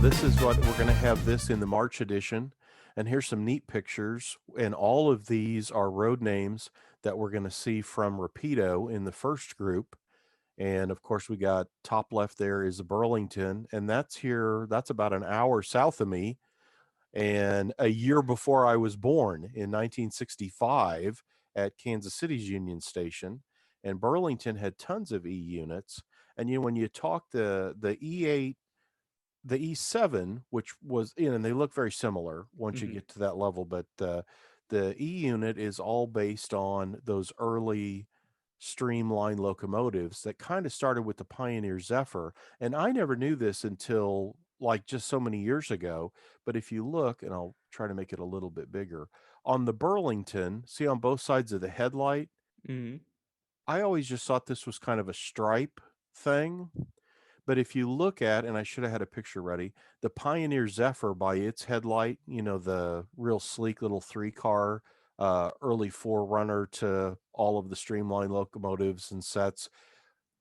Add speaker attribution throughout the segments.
Speaker 1: this is what we're going to have this in the March edition. And here's some neat pictures. And all of these are road names that we're going to see from Rapido in the first group. And of course, we got top left there is Burlington, and that's about an hour south of me. And a year before I was born in 1965 at Kansas City's Union Station. And Burlington had tons of E units. And when you talk the E8, the E7, which was and they look very similar once you
Speaker 2: Hmm.
Speaker 1: get to that level, but the E unit is all based on those early streamline locomotives that kind of started with the Pioneer Zephyr. And I never knew this until like just so many years ago. But if you look, and I'll try to make it a little bit bigger, on the Burlington, see on both sides of the headlight,
Speaker 2: Hmm.
Speaker 1: I always just thought this was kind of a stripe thing. But if you look at, and I should have had a picture ready, the Pioneer Zephyr by its headlight, the real sleek little 3-car, early forerunner to all of the streamlined locomotives and sets,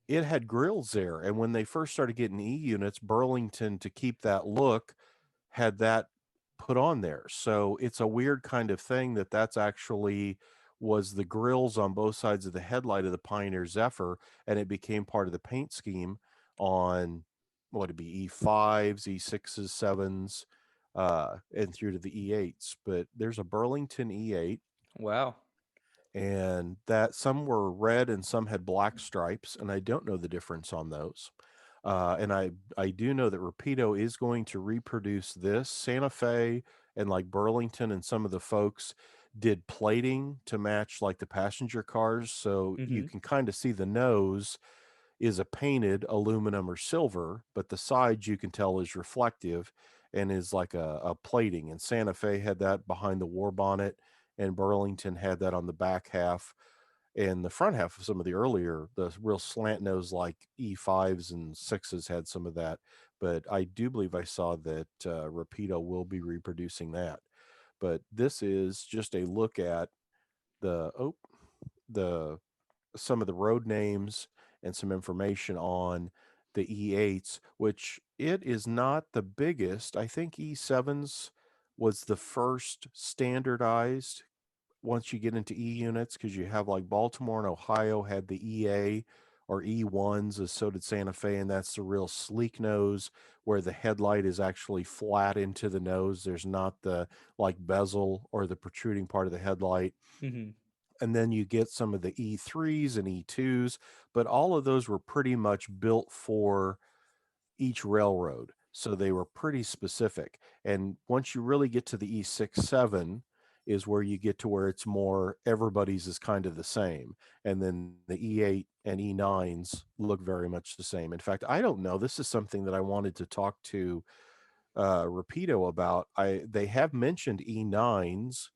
Speaker 1: it had grills there. And when they first started getting E units, Burlington, to keep that look, had that put on there. So it's a weird kind of thing that's actually was the grills on both sides of the headlight of the Pioneer Zephyr, and it became part of the paint scheme on what would it be E5s, E6s, sevens, and through to the E8s. But there's a Burlington E8,
Speaker 2: Wow.
Speaker 1: and that some were red and some had black stripes, and I don't know the difference on those. And I do know that Rapido is going to reproduce this. Santa Fe and like Burlington and some of the folks did plating to match like the passenger cars, so you
Speaker 2: Hmm.
Speaker 1: can kind of see the nose is a painted aluminum or silver, but the sides you can tell is reflective and is like a plating. And Santa Fe had that behind the war bonnet, and Burlington had that on the back half and the front half of some of the earlier, the real slant nose like E5s and sixes had some of that. But I do believe I saw that Rapido will be reproducing that. But this is just a look at the the some of the road names and some information on the E8s, which it is not the biggest. I think E7s was the first standardized once you get into E units, because you have like Baltimore and Ohio had the EA or E1s, as so did Santa Fe, and that's the real sleek nose where the headlight is actually flat into the nose. There's not the like bezel or the protruding part of the headlight.
Speaker 2: Hmm.
Speaker 1: And then you get some of the E3s and E2s, but all of those were pretty much built for each railroad. So they were pretty specific. And once you really get to the E6, 7 is where you get to where it's more everybody's is kind of the same. And then the E8 and E9s look very much the same. In fact, I don't know. This is something that I wanted to talk to Rapido about. They have mentioned E9s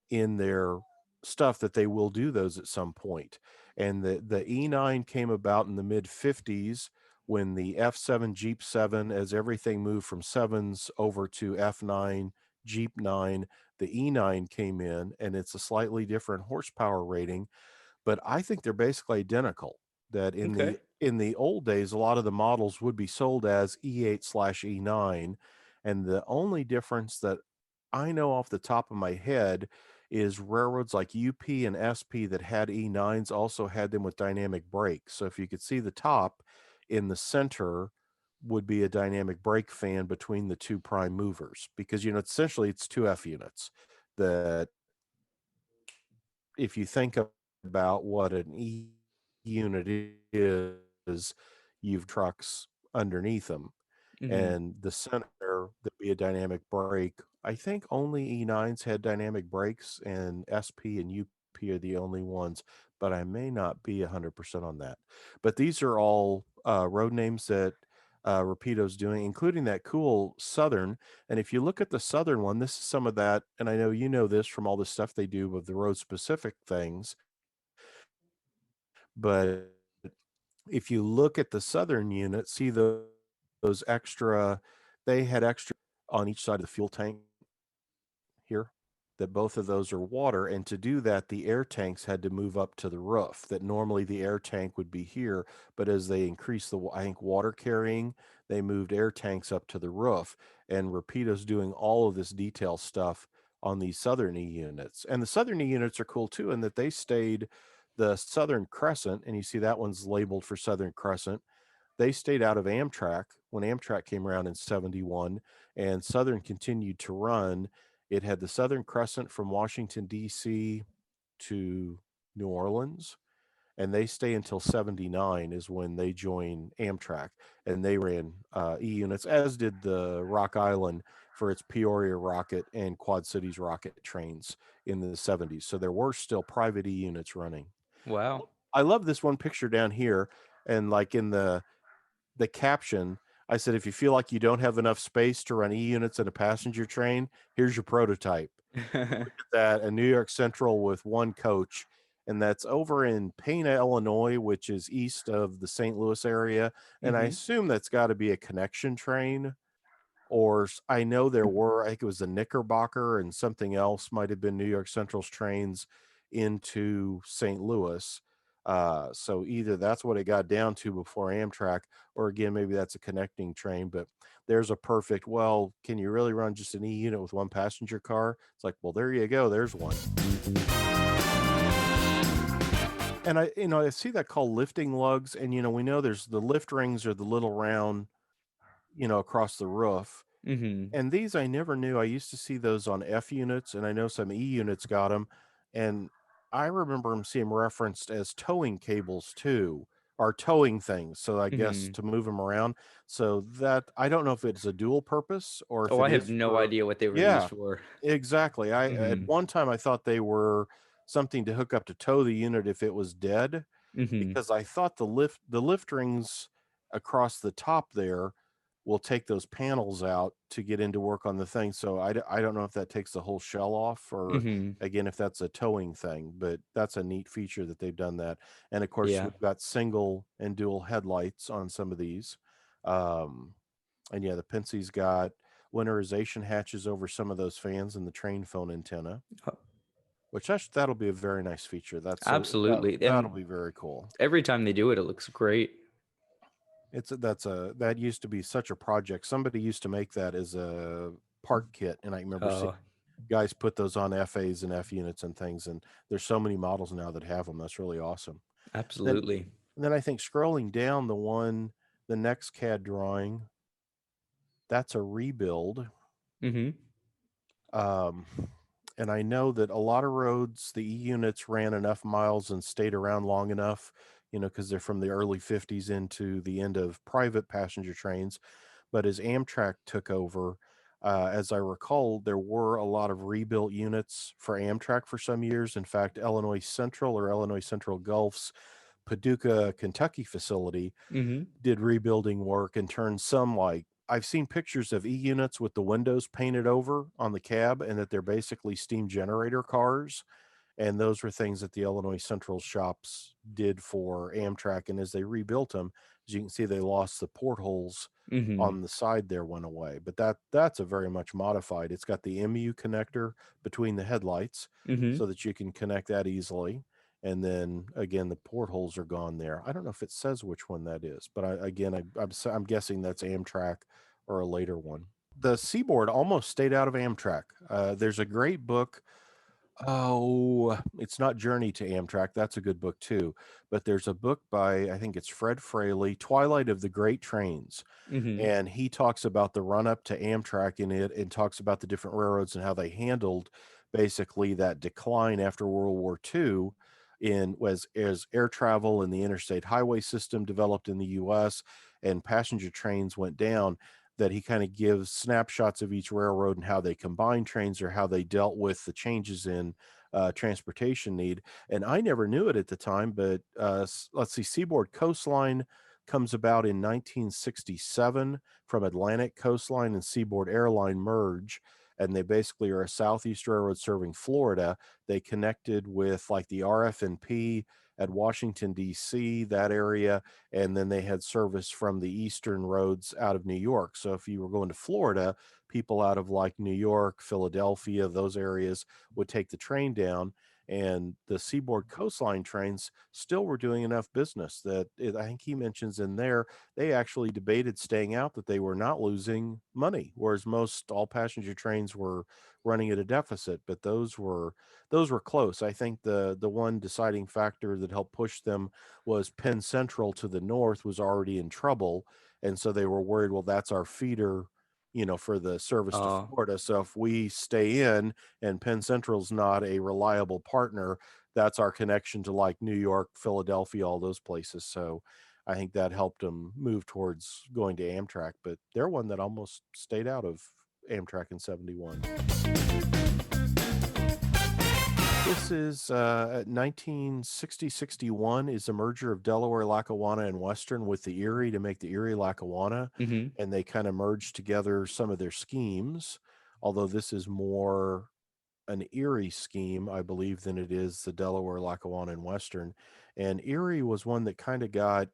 Speaker 1: in their stuff that they will do those at some point. And the E9 came about in the mid 50s when the F7 Jeep 7, as everything moved from sevens over to F9 Jeep 9, the E9 came in, and it's a slightly different horsepower rating, but I think they're basically identical. That
Speaker 2: Okay.
Speaker 1: in the old days, a lot of the models would be sold as E8 slash E9, and the only difference that I know off the top of my head is railroads like UP and SP that had E9s also had them with dynamic brakes. So if you could see the top in the center would be a dynamic brake fan between the two prime movers, because essentially it's two F units that if you think about what an E unit is, you've trucks underneath them,
Speaker 2: Hmm.
Speaker 1: and the center there'd be a dynamic brake. I think only E9s had dynamic brakes, and SP and UP are the only ones, but I may not be 100% on that. But these are all road names that Rapido's doing, including that cool Southern. And if you look at the Southern one, this is some of that, and I know you know this from all the stuff they do with the road specific things, but if you look at the Southern unit, see those extra, they had extra on each side of the fuel tank here that both of those are water. And to do that, the air tanks had to move up to the roof. That normally the air tank would be here, but as they increased the, I think, water carrying, they moved air tanks up to the roof. And Rapido's doing all of this detail stuff on these Southern E units. And the Southern E units are cool too, in that they stayed the Southern Crescent, and you see that one's labeled for Southern Crescent. They stayed out of Amtrak when Amtrak came around in 71, and Southern continued to run. It had the Southern Crescent from Washington, D.C. to New Orleans, and they stay until 79 is when they join Amtrak, and they ran E units, as did the Rock Island for its Peoria Rocket and Quad Cities Rocket trains in the 70s. So there were still private E units running.
Speaker 2: Wow.
Speaker 1: I love this one picture down here, and like in the caption, I said, if you feel like you don't have enough space to run E units in a passenger train, here's your prototype. Look at that, a New York Central with one coach, and that's over in Pana, Illinois, which is east of the St. Louis area. And I
Speaker 2: Hmm.
Speaker 1: assume that's got to be a connection train. Or I know there were, I think it was the Knickerbocker and something else might have been New York Central's trains into St. Louis. So either that's what it got down to before Amtrak, or again, maybe that's a connecting train. But there's a perfect, well, can you really run just an E unit with one passenger car? It's like, well, there you go. There's one. And I see that called lifting lugs. And, we know there's the lift rings or the little round, across the roof.
Speaker 2: Hmm.
Speaker 1: And these I never knew. I used to see those on F units, and I know some E units got them. And I remember them seeing referenced as towing cables too, or towing things. So I guess
Speaker 2: Hmm.
Speaker 1: to move them around. So that I don't know if it's a dual purpose or if
Speaker 2: Oh,
Speaker 1: it
Speaker 2: I have
Speaker 1: is
Speaker 2: no
Speaker 1: for,
Speaker 2: idea what they were used
Speaker 1: yeah,
Speaker 2: for.
Speaker 1: exactly. I at
Speaker 2: Hmm.
Speaker 1: one time I thought they were something to hook up to tow the unit if it was dead,
Speaker 2: Hmm.
Speaker 1: because I thought the lift rings across the top there will take those panels out to get into work on the thing. So I don't know if that takes the whole shell off, or
Speaker 2: Hmm.
Speaker 1: again if that's a towing thing, but that's a neat feature that they've done that. And of course
Speaker 2: Yeah.
Speaker 1: we've got single and dual headlights on some of these. Um, and yeah, the Penske's got winterization hatches over some of those fans and the train phone antenna,
Speaker 2: Uh,
Speaker 1: which that'll be a very nice feature.
Speaker 2: Absolutely.
Speaker 1: That'll
Speaker 2: And
Speaker 1: be very cool.
Speaker 2: every time they do it, it looks great.
Speaker 1: That used to be such a project. Somebody used to make that as a part kit, and I remember seeing
Speaker 2: Uh,
Speaker 1: guys put those on FAs and F units and things. And there's so many models now that have them. That's really awesome. Then,
Speaker 2: Absolutely.
Speaker 1: then I think scrolling down the next CAD drawing, that's a rebuild.
Speaker 2: Hmm.
Speaker 1: Um, and I know that a lot of roads, the E units ran enough miles and stayed around long enough, because they're from the early 50s into the end of private passenger trains. But as Amtrak took over, as I recall, there were a lot of rebuilt units for Amtrak for some years. In fact, Illinois Central or Illinois Central Gulf's Paducah, Kentucky facility
Speaker 2: Hmm.
Speaker 1: did rebuilding work and turned some, like, I've seen pictures of E units with the windows painted over on the cab, and that they're basically steam generator cars. And those were things that the Illinois Central shops did for Amtrak. And as they rebuilt them, as you can see, they lost the portholes
Speaker 2: Hmm.
Speaker 1: on the side there, went away. But that's a very much modified. It's got the MU connector between the headlights
Speaker 2: Hmm.
Speaker 1: so that you can connect that easily. And then again, the portholes are gone there. I don't know if it says which one that is, but I'm guessing that's Amtrak or a later one. The Seaboard almost stayed out of Amtrak. There's a great book. Oh, it's not Journey to Amtrak. That's a good book too. But there's a book by, I think it's Fred Fraley, Twilight of the Great Trains.
Speaker 2: Hmm.
Speaker 1: And he talks about the run up to Amtrak in it, and talks about the different railroads and how they handled basically that decline after World War II, in was as air travel and the interstate highway system developed in the US and passenger trains went down. That he kind of gives snapshots of each railroad and how they combined trains or how they dealt with the changes in transportation need. And I never knew it at the time, but let's see, Seaboard Coastline comes about in 1967 from Atlantic Coastline and Seaboard Airline merge. And they basically are a Southeast Railroad serving Florida. They connected with like the RF&P at Washington, D.C., that area. And then they had service from the Eastern roads out of New York. So if you were going to Florida, people out of like New York, Philadelphia, those areas would take the train down, and the Seaboard Coastline trains still were doing enough business that I think he mentions in there they actually debated staying out, that they were not losing money, whereas most all passenger trains were running at a deficit. But those were close. I think the one deciding factor that helped push them was Penn Central to the north was already in trouble, and so they were worried, well, that's our feeder, for the service to
Speaker 2: Oh,
Speaker 1: Florida. So if we stay in and Penn Central's not a reliable partner, that's our connection to like New York, Philadelphia, all those places. So I think that helped them move towards going to Amtrak, but they're one that almost stayed out of Amtrak in 71. This is 1960-61 is the merger of Delaware, Lackawanna, and Western with the Erie to make the Erie Lackawanna,
Speaker 2: mhm.
Speaker 1: and they kind of merged together some of their schemes, although this is more an Erie scheme, I believe, than it is the Delaware, Lackawanna, and Western. And Erie was one that kind of got,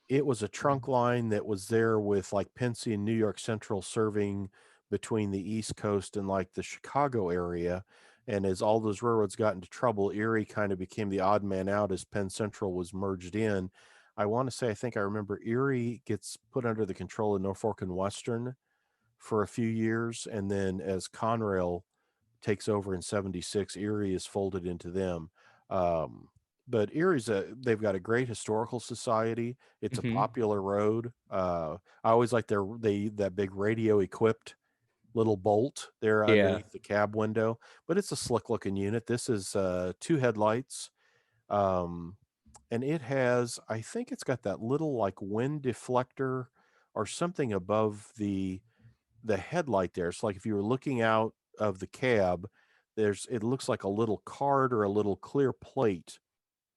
Speaker 1: it was a trunk line that was there with like Pennsy and New York Central serving between the East Coast and like the Chicago area. And as all those railroads got into trouble, Erie kind of became the odd man out as Penn Central was merged in. I want to say, I think I remember Erie gets put under the control of Norfolk and Western for a few years. And then as Conrail takes over in 76, Erie is folded into them. Um, but they've got a great historical society. It's a
Speaker 2: Mhm.
Speaker 1: popular road. I always like that big radio equipped little bolt there
Speaker 2: Yeah.
Speaker 1: underneath the cab window, but it's a slick looking unit. This is two headlights. Um, and it has, I think it's got that little like wind deflector or something above the headlight there. So like if you were looking out of the cab, it looks like a little card or a little clear plate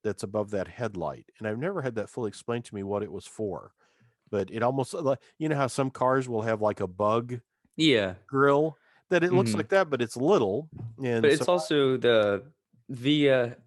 Speaker 1: that's above that headlight. And I've never had that fully explained to me what it was for. But it almost like, how some cars will have like a bug
Speaker 2: Yeah.
Speaker 1: grill, that it looks like
Speaker 2: Mhm.
Speaker 1: that, but it's little.
Speaker 2: But
Speaker 1: And so
Speaker 2: it's also the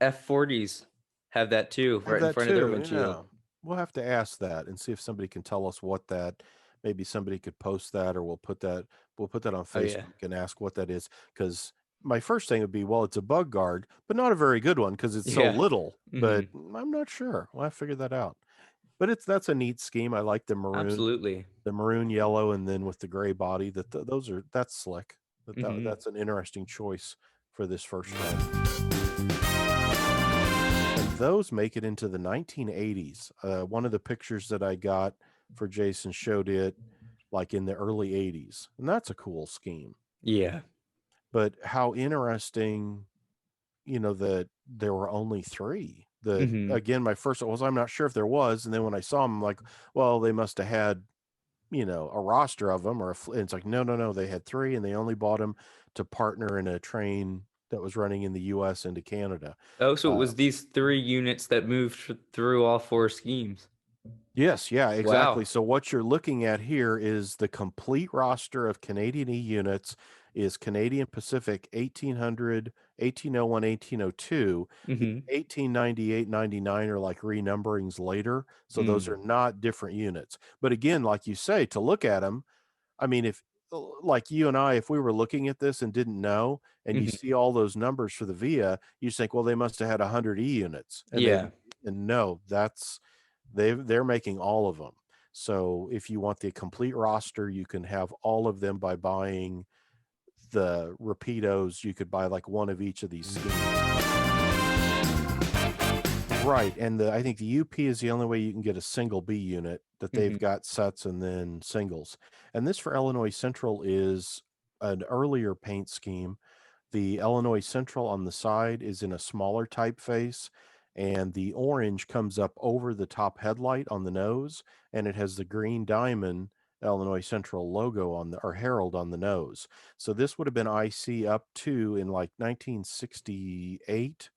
Speaker 2: F40s have that too,
Speaker 1: I have
Speaker 2: right in
Speaker 1: that
Speaker 2: front of their
Speaker 1: too.
Speaker 2: windshield.
Speaker 1: Yeah. We'll have to ask that and see if somebody can tell us what that, maybe somebody could post that, or we'll put that on
Speaker 2: Oh yeah.
Speaker 1: Facebook and ask what that is. Because my first thing would be, well, it's a bug guard, but not a very good one because it's so
Speaker 2: Yeah.
Speaker 1: little. But
Speaker 2: Mhm.
Speaker 1: I'm not sure. We'll have to figure that out. But that's a neat scheme. I like
Speaker 2: Absolutely.
Speaker 1: the maroon yellow, and then with the gray body. That's slick.
Speaker 2: Mhm.
Speaker 1: That's an interesting choice for this first run. And those make it into the 1980s. One of the pictures that I got for Jason showed it like in the early 80s, and that's a cool scheme.
Speaker 2: Yeah.
Speaker 1: But how interesting, that there were only three. That
Speaker 2: Mhm.
Speaker 1: again, my first thought was, I'm not sure if there was, and then when I saw them, I'm like, well, they must have had, a roster of them, and it's like, no, no, no, they had three, and they only bought them to partner in a train that was running in the U.S. into Canada.
Speaker 2: Oh, so it
Speaker 1: Uh,
Speaker 2: was these three units that moved through all four schemes.
Speaker 1: Yes, yeah, exactly.
Speaker 2: Wow.
Speaker 1: So what you're looking at here is the complete roster of Canadian E units is Canadian Pacific 1800, 1801, 1802. The
Speaker 2: Mhm.
Speaker 1: 1898, 99 are like renumberings later. So those
Speaker 2: Mm.
Speaker 1: are not different units. But again, like you say, to look at them, I mean, if like you and I, if we were looking at this and didn't know, and you
Speaker 2: Mhm.
Speaker 1: see all those numbers for the VIA, you think, well, they must have had 100 E units,
Speaker 2: Yeah.
Speaker 1: and no, they're making all of them. So if you want the complete roster, you can have all of them by buying the Rapidos. You could buy like one of each of these schemes. Right, and I think the UP is the only way you can get a single B unit, that they've
Speaker 2: Mhm.
Speaker 1: got sets and then singles. And this for Illinois Central is an earlier paint scheme. The Illinois Central on the side is in a smaller typeface, and the orange comes up over the top headlight on the nose, and it has the green diamond Illinois Central logo on the, or Herald on the nose. So this would have been IC up to in like 1968.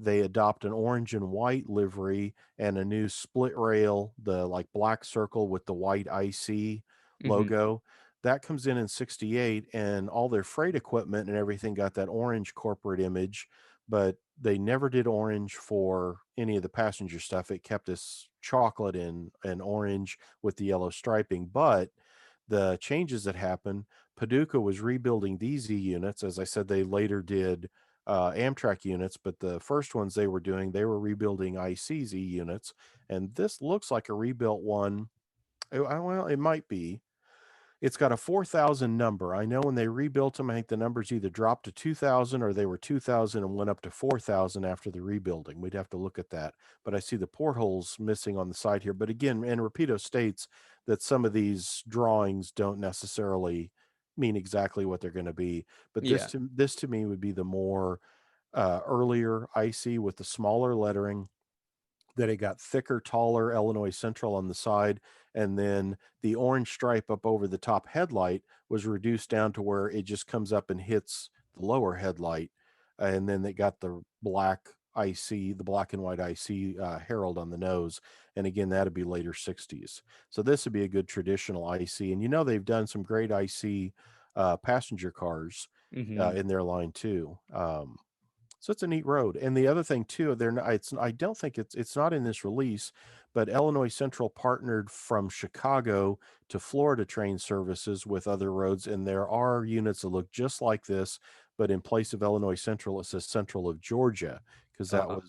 Speaker 1: They adopt an orange and white livery and a new split rail, the like black circle with the white IC
Speaker 2: Mhm.
Speaker 1: logo. That comes in 68, and all their freight equipment and everything got that orange corporate image, but they never did orange for any of the passenger stuff. It kept this chocolate and orange with the yellow striping. But the changes that happen, Paducah was rebuilding these E units. As I said, they later did Amtrak units, but the first ones they were doing, they were rebuilding IC's E units. And this looks like a rebuilt one. Well, it might be. It's got a 4,000 number. I know when they rebuilt them, I think the numbers either dropped to 2,000 or they were 2,000 and went up to 4,000 after the rebuilding. We'd have to look at that. But I see the portholes missing on the side here. But again, and Rapido states that some of these drawings don't necessarily mean exactly what they're going to be. But
Speaker 2: Yeah.
Speaker 1: this to me would be the more earlier IC with the smaller lettering, that it got thicker, taller Illinois Central on the side, and then the orange stripe up over the top headlight was reduced down to where it just comes up and hits the lower headlight, and then they got the black IC, the black and white IC herald on the nose, and again that'd be later 60s. So this would be a good traditional IC, and they've done some great IC passenger cars
Speaker 2: Mm-hmm.
Speaker 1: in their line too. So it's a neat road. And the other thing too, they're not, it's I don't think it's not in this release, but Illinois Central partnered from Chicago to Florida train services with other roads, and there are units that look just like this, but in place of Illinois Central, it says Central of Georgia,
Speaker 2: Uh,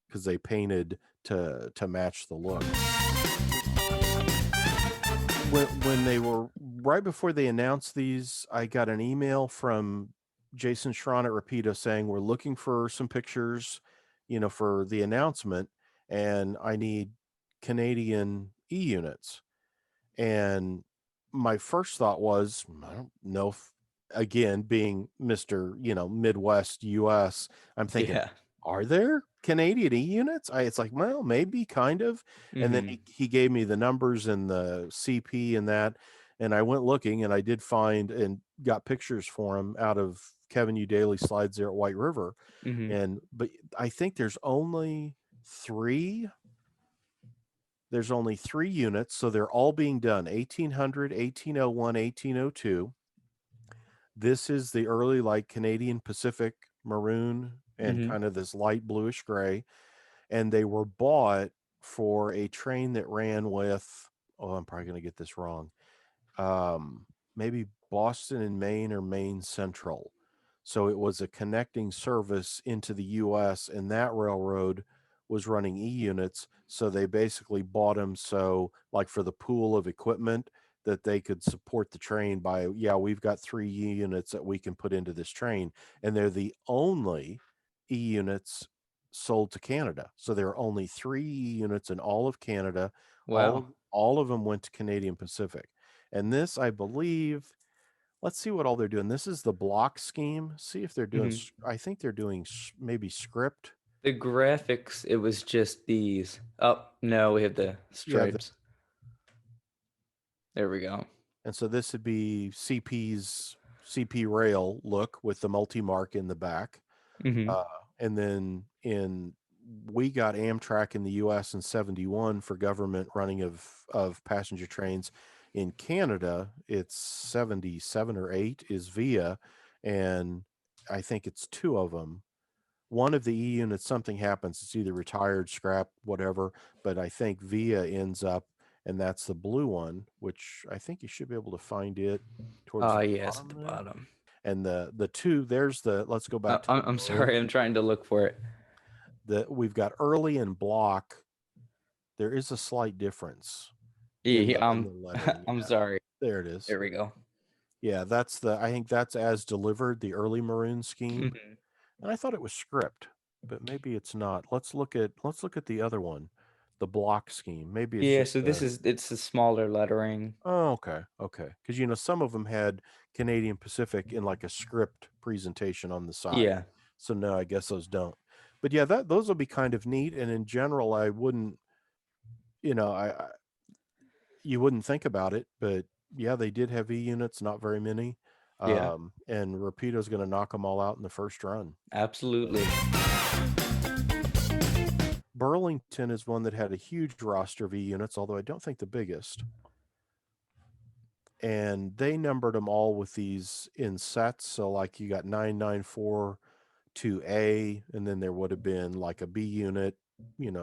Speaker 1: because they painted to match the look. When they were right before they announced these, I got an email from Jason Schron at Rapido saying we're looking for some pictures, for the announcement, and I need Canadian E units. And my first thought was, I don't know if, again, being Mr., Midwest US, I'm thinking,
Speaker 2: yeah.
Speaker 1: are there Canadian E units? It's like, well, maybe kind of. And then
Speaker 2: Mm-hmm.
Speaker 1: he gave me the numbers and the CP and that. And I went looking and I did find and got pictures for him out of Kevin Eudaly slides there at White River.
Speaker 2: Mm-hmm.
Speaker 1: But I think three there's only three units, so they're all being done 1800, 1801, 1802. This is the early, like, Canadian Pacific maroon and
Speaker 2: Mm-hmm.
Speaker 1: kind of this light bluish gray. And they were bought for a train that ran with, oh, I'm probably going to get this wrong, maybe Boston and Maine or Maine Central. So it was a connecting service into the US, and that railroad was running E units. So they basically bought them. So, like, for the pool of equipment, that they could support the train by, yeah, we've got three E units that we can put into this train. And they're the only E units sold to Canada. So there are only three E units in all of Canada.
Speaker 2: Wow.
Speaker 1: All of them went to Canadian Pacific. And this, I believe, let's see what all they're doing. This is the block scheme. See if they're doing,
Speaker 2: Mm-hmm.
Speaker 1: I think they're doing maybe script.
Speaker 2: The graphics, it was just these. Oh, no, we have the
Speaker 1: Yeah.
Speaker 2: stripes. There we go.
Speaker 1: And so this would be CP rail look with the multi-mark in the back.
Speaker 2: Mm-hmm.
Speaker 1: Uh, and then we got Amtrak in the US in 71 for government running of passenger trains. In Canada, it's 77 or 8 is via, and I think it's two of them. One of the E units, something happens, it's either retired, scrapped, whatever, but I think via ends up, and that's the blue one, which I think you should be able to find it towards the
Speaker 2: Yes, at
Speaker 1: bottom
Speaker 2: the
Speaker 1: there.
Speaker 2: bottom.
Speaker 1: And the two, let's go back to the
Speaker 2: I'm
Speaker 1: road.
Speaker 2: sorry, I'm trying to look for it.
Speaker 1: We've got early and block. There is a slight difference in
Speaker 2: Yeah,
Speaker 1: the lettering.
Speaker 2: I'm
Speaker 1: Yeah,
Speaker 2: sorry.
Speaker 1: there it is.
Speaker 2: There we go.
Speaker 1: Yeah, I think that's as delivered, the early maroon scheme.
Speaker 2: Mm-hmm.
Speaker 1: And I thought it was script, but maybe it's not. Let's look at the other one, the block scheme. Maybe it's
Speaker 2: Yeah,
Speaker 1: just
Speaker 2: so it's the smaller lettering.
Speaker 1: oh, okay. Because some of them had Canadian Pacific in like a script presentation on the side.
Speaker 2: Yeah,
Speaker 1: So no, I guess those don't. But yeah, those will be kind of neat. And in general, I wouldn't, I you wouldn't think about it, but yeah, they did have E units, not very many.
Speaker 2: yeah,
Speaker 1: And Rapido's going to knock them all out in the first run.
Speaker 2: absolutely.
Speaker 1: Burlington is one that had a huge roster of E units, although I don't think the biggest. And they numbered them all with these in sets. So, like, you got 994 to A, and then there would have been like a B unit,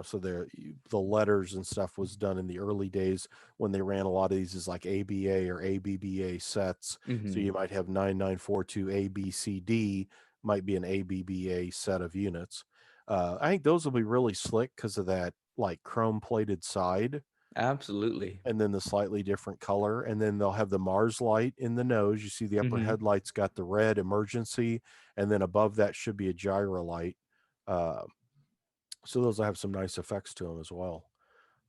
Speaker 1: so the letters and stuff was done in the early days when they ran a lot of these as like ABA or ABBA sets. So
Speaker 2: Mm-hmm.
Speaker 1: you might have 9942 ABCD might be an ABBA set of units. I think those will be really slick because of that like chrome plated side
Speaker 2: Absolutely.
Speaker 1: and then the slightly different color. And then they'll have the Mars light in the nose. You see the upper
Speaker 2: Mm-hmm.
Speaker 1: headlights got the red emergency, and then above that should be a gyro light. Uh, so those will have some nice effects to them as well.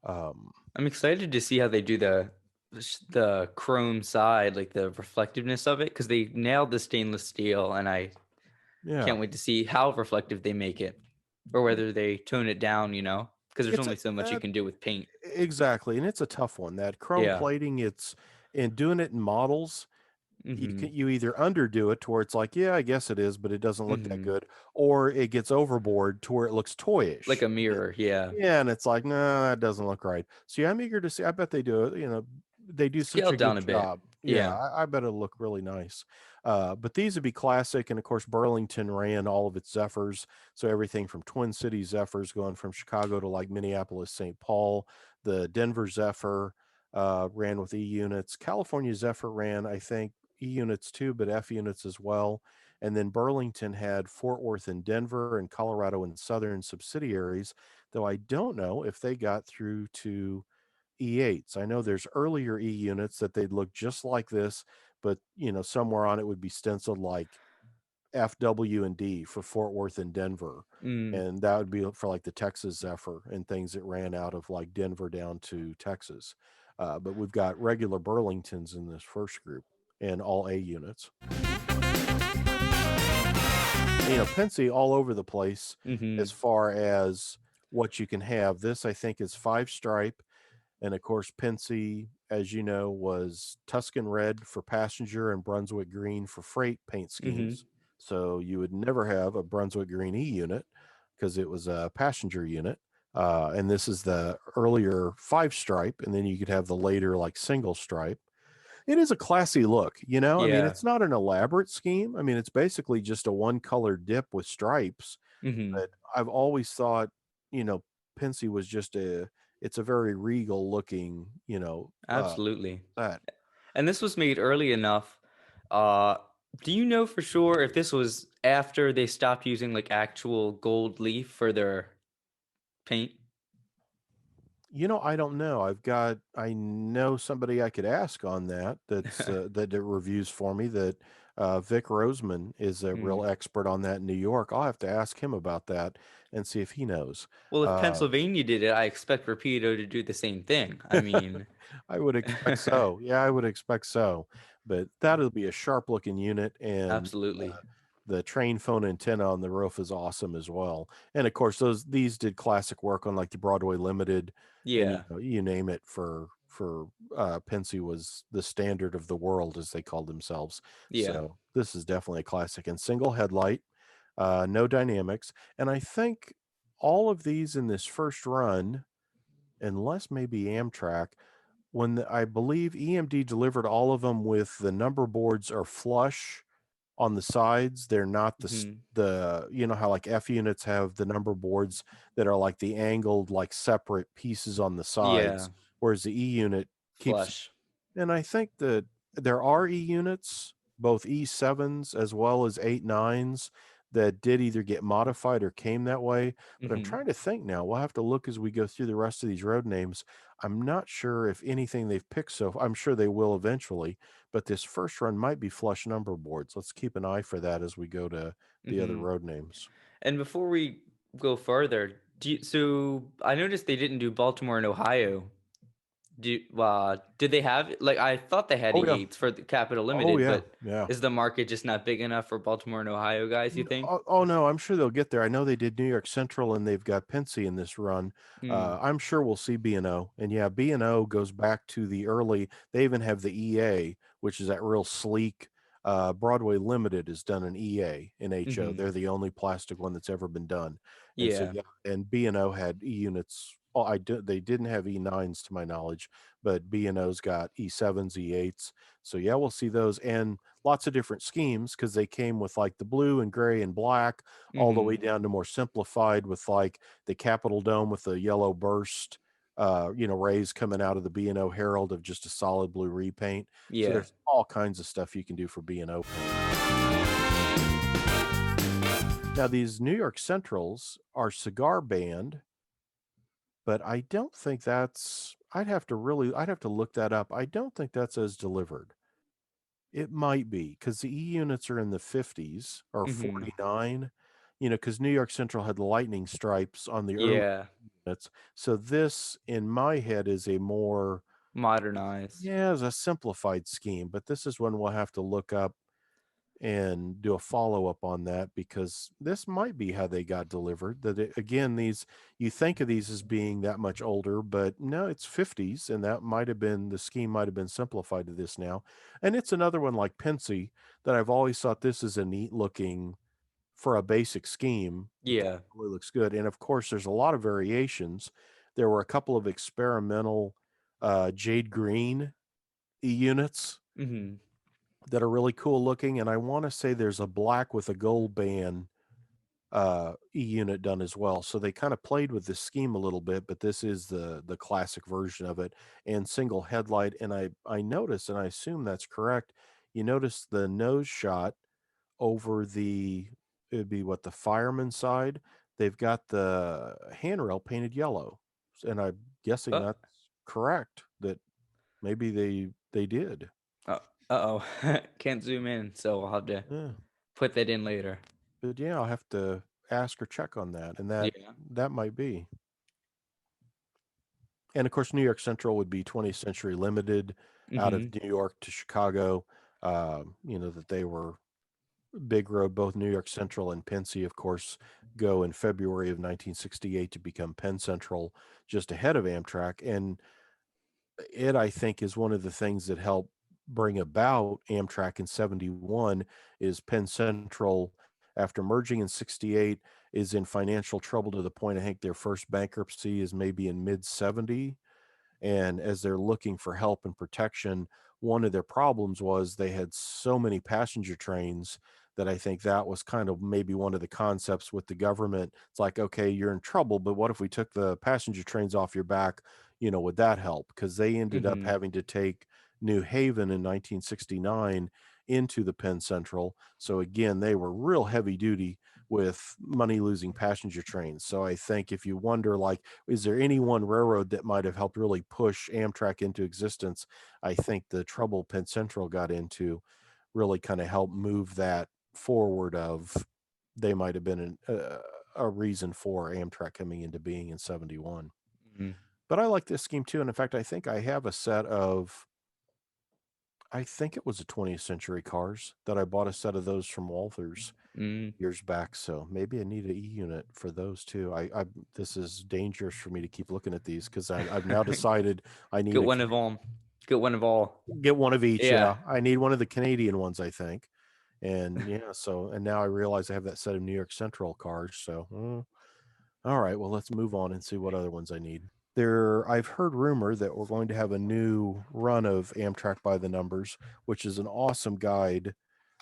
Speaker 1: Um,
Speaker 2: I'm excited to see how they do the chrome side, like the reflectiveness of it, because they nailed the stainless steel, and I
Speaker 1: yeah,
Speaker 2: can't wait to see how reflective they make it, or whether they tone it down. Because there's
Speaker 1: it's
Speaker 2: only so much you can do with paint.
Speaker 1: exactly, and it's a tough one. That chrome
Speaker 2: Yeah.
Speaker 1: plating, it's in doing it in models.
Speaker 2: Mm-hmm.
Speaker 1: You either underdo it to where it's like, yeah, I guess it is, but it doesn't look that
Speaker 2: Mm-hmm.
Speaker 1: good, or it gets overboard to where it looks
Speaker 2: Like
Speaker 1: toyish.
Speaker 2: a mirror. Yeah.
Speaker 1: Yeah, and it's like, no, that doesn't look right. So yeah, I'm eager to see. I bet they do it. They do such a
Speaker 2: Scaled down
Speaker 1: good
Speaker 2: a bit.
Speaker 1: job. Yeah,
Speaker 2: Yeah.
Speaker 1: I bet it'll look really nice. But these would be classic, and of course, Burlington ran all of its Zephyrs. So everything from Twin Cities Zephyrs going from Chicago to like Minneapolis, St. Paul. The Denver Zephyr ran with E units. California Zephyr ran, I think, E units too, but F units as well. And then Burlington had Fort Worth and Denver and Colorado and Southern subsidiaries, though I don't know if they got through to E8s. I know there's earlier E units that they'd look just like this, but somewhere on it would be stenciled like FW and D for Fort Worth and Denver.
Speaker 2: Mm.
Speaker 1: And that would be for like the Texas Zephyr and things that ran out of like Denver down to Texas. But we've got regular Burlingtons in this first group and all A units. Pensy all over the place
Speaker 2: Mm-hmm.
Speaker 1: as far as what you can have. This, I think, is five stripe. And of course, Pensy, as you know, was Tuscan red for passenger and Brunswick green for freight paint
Speaker 2: Mm-hmm.
Speaker 1: schemes. So you would never have a Brunswick green E unit because it was a passenger unit. And this is the earlier five stripe. And then you could have the later, like, single stripe. It is a classy look, I mean,
Speaker 2: Yeah.
Speaker 1: it's not an elaborate scheme. I mean, it's basically just a one color dip with stripes,
Speaker 2: Mm-hmm.
Speaker 1: but I've always thought, you know, Pensy was just it's a very regal looking,
Speaker 2: Absolutely.
Speaker 1: set.
Speaker 2: And this was made early enough. Uh, do you know for sure if this was after they stopped using like actual gold leaf for their paint?
Speaker 1: I don't know. I know somebody I could ask on that. That it reviews for me. That Vic Roseman is a real
Speaker 2: Hmm.
Speaker 1: expert on that in New York. I'll have to ask him about that and see if he knows.
Speaker 2: Well, if
Speaker 1: Uh,
Speaker 2: Pennsylvania did it, I expect Rapido to do the same thing. I mean,
Speaker 1: I would expect so. Yeah, I would expect so. But that'll be a sharp looking unit, and
Speaker 2: absolutely.
Speaker 1: the train phone antenna on the roof is awesome as well. And of course, these did classic work on like the Broadway Limited, and
Speaker 2: Yeah.
Speaker 1: you name it for Pensy was the standard of the world as they called themselves.
Speaker 2: Yeah.
Speaker 1: So this is definitely a classic. And single headlight, no dynamics, and I think all of these in this first run, unless maybe Amtrak, I believe EMD delivered all of them with the number boards are flush on the sides. They're not
Speaker 2: Hmm.
Speaker 1: how like F units have the number boards that are like the angled, like separate pieces on the
Speaker 2: Yeah.
Speaker 1: sides, whereas the E unit keeps.
Speaker 2: Flush.
Speaker 1: And I think that there are E units, both E7s as well as 8.9s, that did either get modified or came that way. But I'm
Speaker 2: Hmm.
Speaker 1: trying to think now. We'll have to look as we go through the rest of these road names. I'm not sure if anything they've picked I'm sure they will eventually, but this first run might be flush number boards. Let's keep an eye for that as we go to the other
Speaker 2: Hmm.
Speaker 1: road names.
Speaker 2: And before we go further, so I noticed they didn't do Baltimore and Ohio. Did they have like I thought they had
Speaker 1: Oh yeah.
Speaker 2: E8s for the Capital
Speaker 1: Oh
Speaker 2: Limited,
Speaker 1: yeah.
Speaker 2: but
Speaker 1: Yeah.
Speaker 2: is the market just not big enough for Baltimore and Ohio guys, you think?
Speaker 1: Oh, no, I'm sure they'll get there. I know they did New York Central and they've got Pensy in this run.
Speaker 2: Hmm.
Speaker 1: I'm sure we'll see B&O. And yeah, B&O goes back to the early, they even have the EA, which is that real sleek. Broadway Limited has done an EA in HO.
Speaker 2: Hmm.
Speaker 1: They're the only plastic one that's ever been done. And so,
Speaker 2: Yeah.
Speaker 1: yeah, and B&O had E units Oh, they didn't have E9s to my knowledge, but B&O's got E7s, E8s. So yeah, we'll see those, and lots of different schemes because they came with like the blue and gray and black, all the way
Speaker 2: Mm-hmm.
Speaker 1: down to more simplified with like the Capitol Dome with the yellow burst, rays coming out of the B&O Herald of just a solid blue repaint. So
Speaker 2: Yeah.
Speaker 1: there's all kinds of stuff you can do for B&O paint. Now these New York Centrals are cigar band, but I don't think that's I'd have to look that up. I don't think that's as delivered. It might be because the E units are in the 50s or
Speaker 2: Mm-hmm.
Speaker 1: 49, because New York Central had the lightning stripes on the early
Speaker 2: Yeah.
Speaker 1: units. So this, in my head, is a more,
Speaker 2: Modernized.
Speaker 1: yeah, is a simplified scheme, but this is one we'll have to look up and do a follow up on that because this might be how they got delivered. Again, these, you think of these as being that much older, but no, it's 50s, and that might have been the scheme might have been simplified to this now. And it's another one like Pensy that I've always thought this is a neat looking for a basic scheme.
Speaker 2: Yeah.
Speaker 1: Really looks good, and of course, there's a lot of variations. There were a couple of experimental jade green E units
Speaker 2: Mm-hmm.
Speaker 1: that are really cool looking, and I want to say there's a black with a gold band E unit done as well. So they kind of played with this scheme a little bit, but this is the classic version of it, and single headlight. And I noticed, and I assume that's correct. You notice the nose shot over the, it'd be what, the fireman side. They've got the handrail painted yellow, and I'm guessing
Speaker 2: Uh,
Speaker 1: that's correct. That maybe they did.
Speaker 2: uh oh. Can't zoom in, so I'll have to
Speaker 1: Yeah.
Speaker 2: put that in later.
Speaker 1: But yeah, I'll have to ask or check on that, and
Speaker 2: Yeah.
Speaker 1: that might be. And of course, New York Central would be 20th Century Limited out
Speaker 2: Mm-hmm.
Speaker 1: of New York to Chicago. That they were big road. Both New York Central and Pensy, of course, go in February of 1968 to become Penn Central, just ahead of Amtrak. And it, I think, is one of the things that helped bring about Amtrak in 71 is Penn Central, after merging in 68, is in financial trouble to the point I think their first bankruptcy is maybe in mid 70. And as they're looking for help and protection, one of their problems was they had so many passenger trains that I think that was kind of maybe one of the concepts with the government. It's like, okay, you're in trouble, but what if we took the passenger trains off your back? Would that help? Because they ended up
Speaker 2: Mm-hmm.
Speaker 1: having to take New Haven in 1969 into the Penn Central. So again, they were real heavy duty with money losing passenger trains. So I think if you wonder, like, is there any one railroad that might have helped really push Amtrak into existence? I think the trouble Penn Central got into really kind of helped move that forward. Of they might have been a reason for Amtrak coming into being in 71.
Speaker 2: Mm-hmm.
Speaker 1: But I like this scheme too, and in fact, I think I have a set of, I think it was a 20th century cars that I bought a set of those from Walthers
Speaker 2: Mm.
Speaker 1: years back. So maybe I need a E unit for those too. I this is dangerous for me to keep looking at these because I've now decided I need
Speaker 2: Get
Speaker 1: a
Speaker 2: one of them. Get one of all.
Speaker 1: get one of each.
Speaker 2: Yeah.
Speaker 1: Yeah, I need one of the Canadian ones, I think. And yeah, so and now I realize I have that set of New York Central cars. So all right, well let's move on and see what other ones I need. I've heard rumor that we're going to have a new run of Amtrak by the Numbers, which is an awesome guide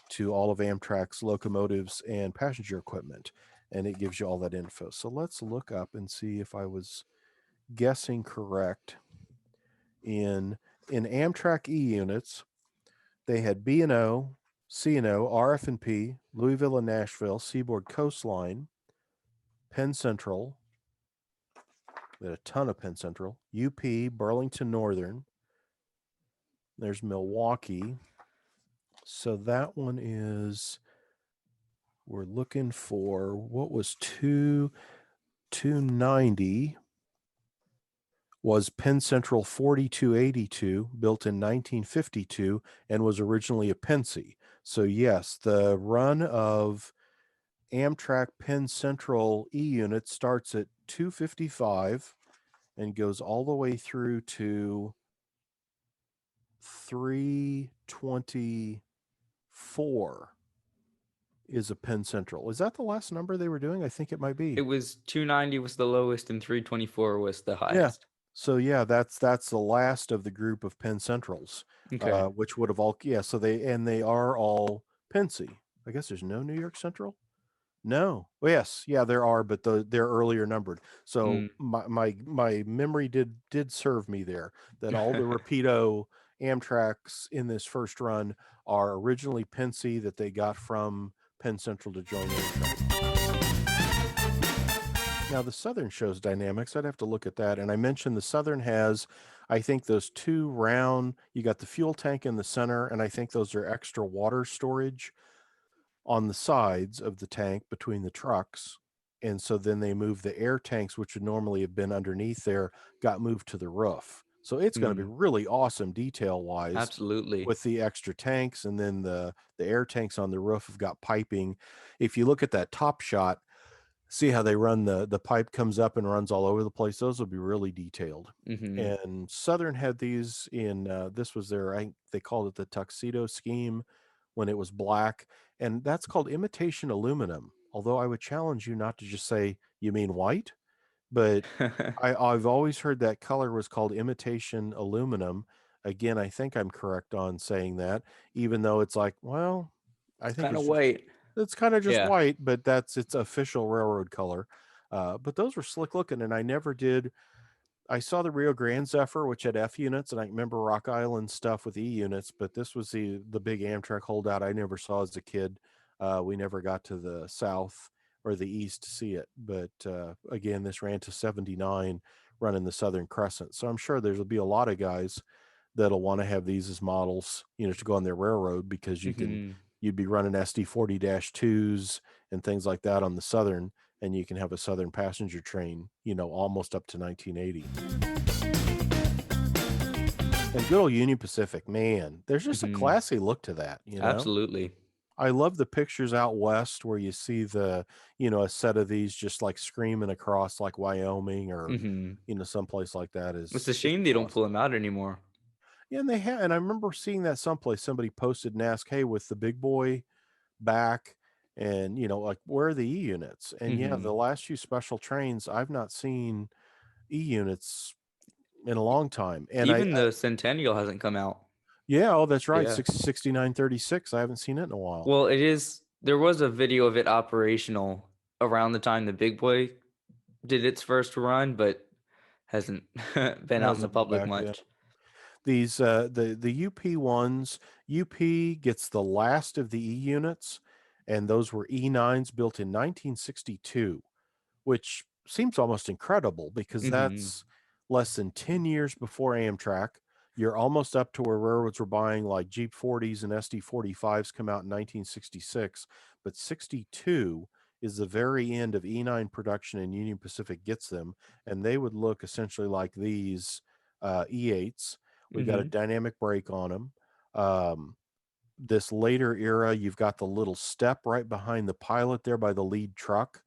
Speaker 1: to all of Amtrak's locomotives and passenger equipment, and it gives you all that info. So let's look up and see if I was guessing correct. In Amtrak E units, they had B&O, C&O, RF&P, Louisville and Nashville, Seaboard Coastline, Penn Central. They had a ton of Penn Central, UP, Burlington Northern. There's Milwaukee. So that one is, we're looking for what was 290 was Penn Central 4282, built in 1952 and was originally a Pensy. So yes, the run of Amtrak Penn Central E unit starts at 255 and goes all the way through to 324 is a Penn Central. Is that the last number they were doing? I think it might
Speaker 2: It
Speaker 1: be.
Speaker 2: was 290 was the lowest and 324 was the
Speaker 1: Yeah.
Speaker 2: highest.
Speaker 1: So yeah, that's the last of the group of Penn Centrals,
Speaker 2: Okay.
Speaker 1: which would have all yeah. So they are all Pensy. I guess there's no New York Central. No. Well, yes, yeah, there are, but they're earlier numbered. So
Speaker 2: Mm.
Speaker 1: my memory did serve me there that all the Rapido Amtraks in this first run are originally Pensy that they got from Penn Central to join Amtrak. Now the Southern shows dynamics. I'd have to look at that. And I mentioned the Southern has, I think those two round. You got the fuel tank in the center, and I think those are extra water storage on the sides of the tank between the trucks. And so then they moved the air tanks, which would normally have been underneath there, got moved to the roof. So it's going to be
Speaker 2: Mm.
Speaker 1: really awesome detail wise
Speaker 2: Absolutely.
Speaker 1: with the extra tanks. And then the air tanks on the roof have got piping. If you look at that top shot, see how they run the pipe comes up and runs all over the place. Those will be really detailed.
Speaker 2: Mhm.
Speaker 1: And Southern had these in this was their they called it the tuxedo scheme when it was black, and that's called imitation aluminum. Although I would challenge you not to just say you mean white, but I've always heard that color was called imitation aluminum. Again, I think I'm correct on saying that, even though it's like, well, I
Speaker 2: It's
Speaker 1: think
Speaker 2: kind of
Speaker 1: it's just
Speaker 2: white.
Speaker 1: it's kind of just
Speaker 2: Yeah.
Speaker 1: white, but that's its official railroad color. But those were slick looking, and I never did. I saw the Rio Grande Zephyr, which had F units, and I remember Rock Island stuff with E units, but this was the big Amtrak holdout I never saw as a kid. We never got to the south or the east to see it, but again, this ran to 79 running the Southern Crescent. So I'm sure there'll be a lot of guys that'll want to have these as models, to go on their railroad because
Speaker 2: Mhm.
Speaker 1: you'd be running SD40-2s and things like that on the Southern, and you can have a Southern passenger train, almost up to 1980. And good old Union Pacific, man, there's just a
Speaker 2: Mhm.
Speaker 1: classy look to that.
Speaker 2: Absolutely.
Speaker 1: I love the pictures out west where you see a set of these just like screaming across like Wyoming or,
Speaker 2: Mhm.
Speaker 1: someplace like that
Speaker 2: It's a
Speaker 1: is
Speaker 2: shame they
Speaker 1: just
Speaker 2: don't pull
Speaker 1: awesome.
Speaker 2: them out anymore.
Speaker 1: Yeah, and I remember seeing that someplace somebody posted and asked, "Hey, with the big boy back and, like where are the E units?" And yeah, the
Speaker 2: Mhm.
Speaker 1: last few special trains, I've not seen E units in a long time. And
Speaker 2: Even the Centennial hasn't come out.
Speaker 1: yeah, oh, that's right.
Speaker 2: Yeah.
Speaker 1: 6936. I haven't seen it in a while.
Speaker 2: Well, there was a video of it operational around the time the Big Boy did its first run, but hasn't been out in the
Speaker 1: Hasn't been
Speaker 2: public
Speaker 1: back yet.
Speaker 2: much.
Speaker 1: These the UP ones, UP gets the last of the E units, and those were E9s built in 1962, which seems almost incredible because
Speaker 2: Mhm.
Speaker 1: that's less than 10 years before Amtrak. You're almost up to where railroads were buying like Jeep 40s and SD 45s come out in 1966, but 62 is the very end of E9 production and Union Pacific gets them, and they would look essentially like these E8s. We got a
Speaker 2: Mhm.
Speaker 1: dynamic brake on them. Um, this later era, you've got the little step right behind the pilot there by the lead truck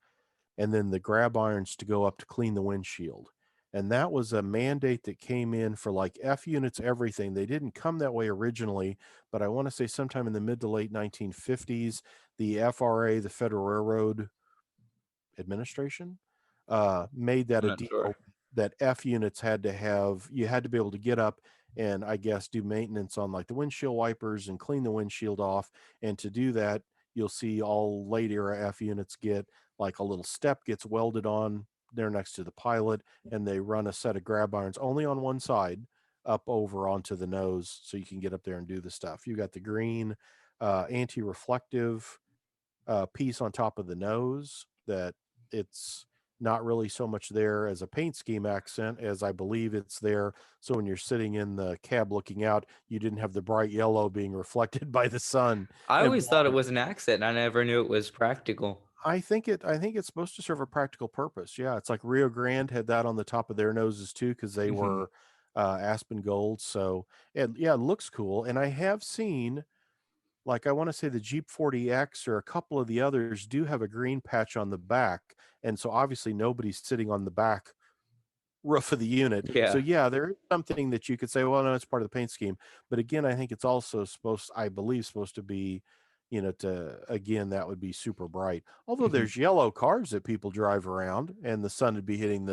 Speaker 1: and then the grab irons to go up to clean the windshield. And that was a mandate that came in for like F units, everything. They didn't come that way originally, but I want to say sometime in the mid to late 1950s, the FRA, the Federal Railroad Administration, made that
Speaker 2: I'm
Speaker 1: a
Speaker 2: not sure.
Speaker 1: deal that F units you had to be able to get up and I guess do maintenance on like the windshield wipers and clean the windshield off. And to do that, you'll see all late era F units get like a little step gets welded on there next to the pilot, and they run a set of grab irons only on one side up over onto the nose so you can get up there and do the stuff. You got the green anti-reflective piece on top of the nose that it's not really so much there as a paint scheme accent as I believe it's there. So when you're sitting in the cab looking out, you didn't have the bright yellow being reflected by the sun
Speaker 2: I
Speaker 1: and
Speaker 2: always thought it
Speaker 1: blinding.
Speaker 2: was an accent. I never knew it was practical.
Speaker 1: I think it's supposed to serve a practical purpose. Yeah, it's like Rio Grande had that on the top of their noses too because they
Speaker 2: Mhm.
Speaker 1: were aspen gold. So it looks cool. And I have seen like I want to say the Jeep 40X or a couple of the others do have a green patch on the back. And so obviously nobody's sitting on the back roof of the unit. So
Speaker 2: Yeah.
Speaker 1: yeah, there is something that you could say, well, no, it's part of the paint scheme. But again, I think it's also I believe, supposed to be, to again, that would be super bright. Although
Speaker 2: Mhm.
Speaker 1: there's yellow cars that people drive around and the sun would be hitting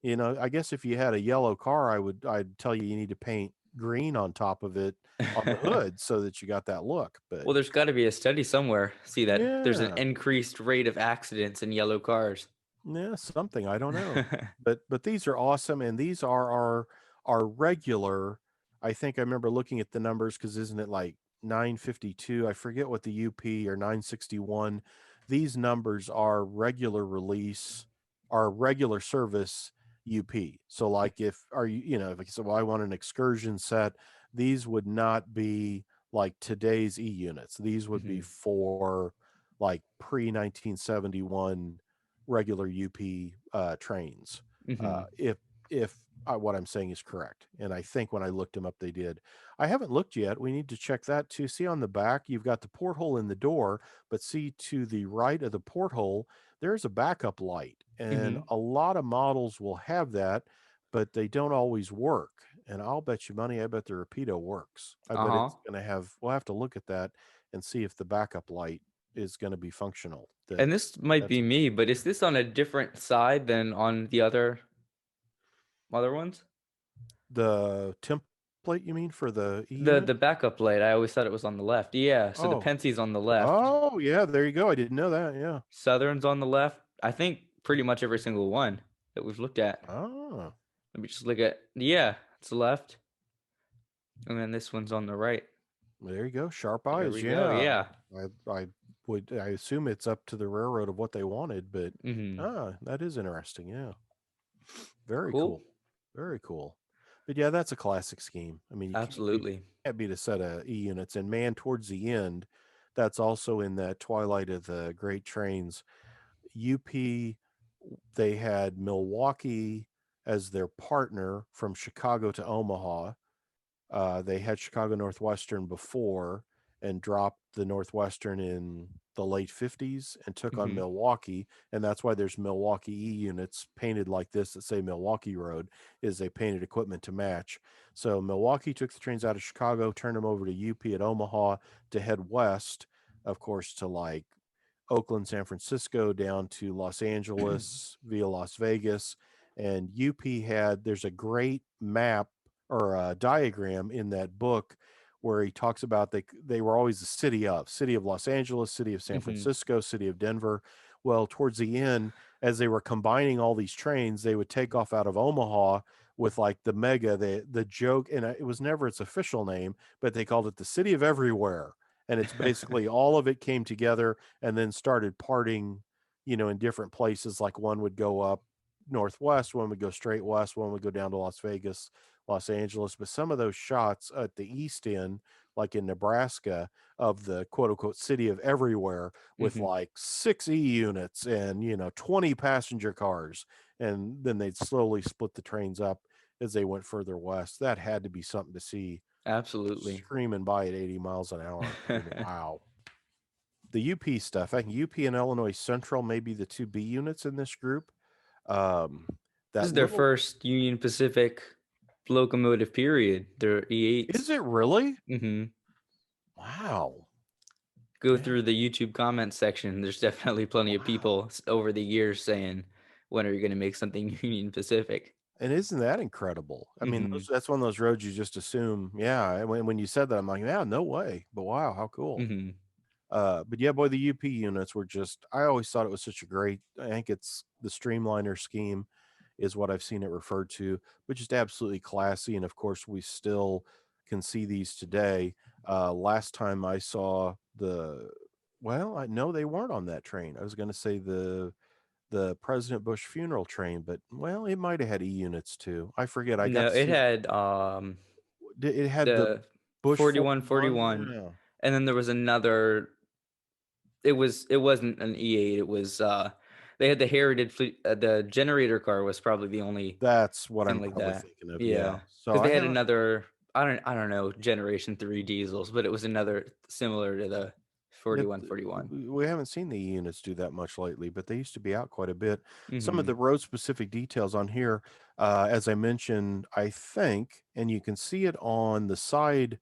Speaker 1: I guess if you had a yellow car, I'd tell you need to paint green on top of it on the hood so that you got that look. But
Speaker 2: Well, there's gotta be a study somewhere. See that there's an
Speaker 1: yeah,
Speaker 2: increased rate of accidents in yellow cars.
Speaker 1: yeah, something, I don't know. But these are awesome, and these are our regular. I think I remember looking at the numbers because isn't it like 952? I forget what the UP or 961. These numbers are regular release, are regular service UP. So like if are you if I said, well, I want an excursion set, these would not be like today's units. These would be
Speaker 2: Mhm.
Speaker 1: for like pre 1971 regular UP trains.
Speaker 2: Mhm.
Speaker 1: If what I'm saying is correct, and I think when I looked them up, they did. I haven't looked yet. We need to check that too. See on the back, you've got the porthole in the door, but see to the right of the porthole, there's a backup light, and
Speaker 2: Mhm.
Speaker 1: a lot of models will have that, but they don't always work. And I'll bet you money, I bet the Rapido works. I bet
Speaker 2: Uh-huh.
Speaker 1: it's going to have. We'll have to look at that and see if the backup light is going to be functional.
Speaker 2: And this might
Speaker 1: That's
Speaker 2: be me, but is this on a different side than on the other ones?
Speaker 1: The template, you mean, for the E
Speaker 2: The
Speaker 1: unit?
Speaker 2: backup light, I always thought it was on the left. Yeah, so the
Speaker 1: Oh.
Speaker 2: Penske's on the left,
Speaker 1: Oh, yeah, there you go. I didn't know that, yeah.
Speaker 2: Southern's on the left. I think pretty much every single one that we've looked at.
Speaker 1: Ah,
Speaker 2: Let me just look at, yeah, it's the left, and then this one's on the right.
Speaker 1: there you go. Sharp
Speaker 2: There
Speaker 1: eyes,
Speaker 2: we go.
Speaker 1: yeah.
Speaker 2: Yeah.
Speaker 1: I assume it's up to the railroad of what they wanted, but
Speaker 2: Mhm.
Speaker 1: that is interesting, yeah. Very
Speaker 2: Cool.
Speaker 1: cool. Very cool. But yeah, that's a classic scheme. I mean, you
Speaker 2: Absolutely.
Speaker 1: can't beat a set of E units. And man, towards the end, that's also in that twilight of the great trains. UP, they had Milwaukee as their partner from Chicago to Omaha. They had Chicago Northwestern before and dropped the Northwestern in the late 50s and took on
Speaker 2: Mhm.
Speaker 1: Milwaukee. And that's why there's Milwaukee E units painted like this that say Milwaukee Road, is they painted equipment to match. So Milwaukee took the trains out of Chicago, turned them over to UP at Omaha to head west, of course, to like Oakland, San Francisco, down to Los Angeles via Las Vegas. And there's a great map or a diagram in that book where he talks about they were always the city of Los Angeles, city of San
Speaker 2: Mhm.
Speaker 1: Francisco, city of Denver. Well, towards the end, as they were combining all these trains, they would take off out of Omaha with like the mega, the joke, and it was never its official name, but they called it the city of everywhere. And it's basically all of it came together and then started parting, in different places. Like one would go up northwest, one would go straight west, one would go down to Las Vegas, Los Angeles. But some of those shots at the east end, like in Nebraska, of the quote unquote city of everywhere with
Speaker 2: Mhm.
Speaker 1: like 6 units and 20 passenger cars, and then they'd slowly split the trains up as they went further west. That had to be something to see,
Speaker 2: Absolutely.
Speaker 1: screaming by at 80 miles an hour. I mean, wow. The UP stuff, I think UP and Illinois Central may be the two B units in this group. Um,
Speaker 2: This
Speaker 1: that
Speaker 2: is their
Speaker 1: little,
Speaker 2: first Union Pacific locomotive period. Their
Speaker 1: is
Speaker 2: E8s.
Speaker 1: it really?
Speaker 2: Mhm.
Speaker 1: Wow.
Speaker 2: Go
Speaker 1: Yeah.
Speaker 2: through the YouTube comment section. There's definitely plenty of
Speaker 1: Wow.
Speaker 2: people over the years saying, "When are you gonna make something Union Pacific?"
Speaker 1: And isn't that incredible? I mean,
Speaker 2: Mhm.
Speaker 1: that's one of those roads you just assume. Yeah. And when you said that, I'm like, yeah, no way. But wow, how cool.
Speaker 2: Mhm.
Speaker 1: But yeah, boy, the UP units were just, I always thought it was such a great, I think it's the streamliner scheme is what I've seen it referred to, but just absolutely classy. And of course, we still can see these today. Last time I saw I know they weren't on that train. I was going to say the President Bush funeral train, but well, it might have had E units too. I forget. I got
Speaker 2: No,
Speaker 1: to
Speaker 2: it
Speaker 1: see
Speaker 2: had,
Speaker 1: it had the
Speaker 2: the
Speaker 1: Bush 41.
Speaker 2: 4141,
Speaker 1: Yeah.
Speaker 2: and then there was another. It wasn't an E8, it was, they had the Heritage fleet, the generator car was probably the only
Speaker 1: That's what
Speaker 2: thing
Speaker 1: I'm
Speaker 2: like
Speaker 1: probably
Speaker 2: that.
Speaker 1: thinking of. Yeah.
Speaker 2: Yeah,
Speaker 1: So
Speaker 2: because
Speaker 1: I
Speaker 2: they had
Speaker 1: haven't
Speaker 2: another, I don't know, Generation 3 diesels, but it was another similar to the
Speaker 1: It,
Speaker 2: 4141.
Speaker 1: we haven't seen the units do that much lately, but they used to be out quite a bit. Some of the
Speaker 2: Mhm.
Speaker 1: road specific details on here, as I mentioned, I think, and you can see it on the side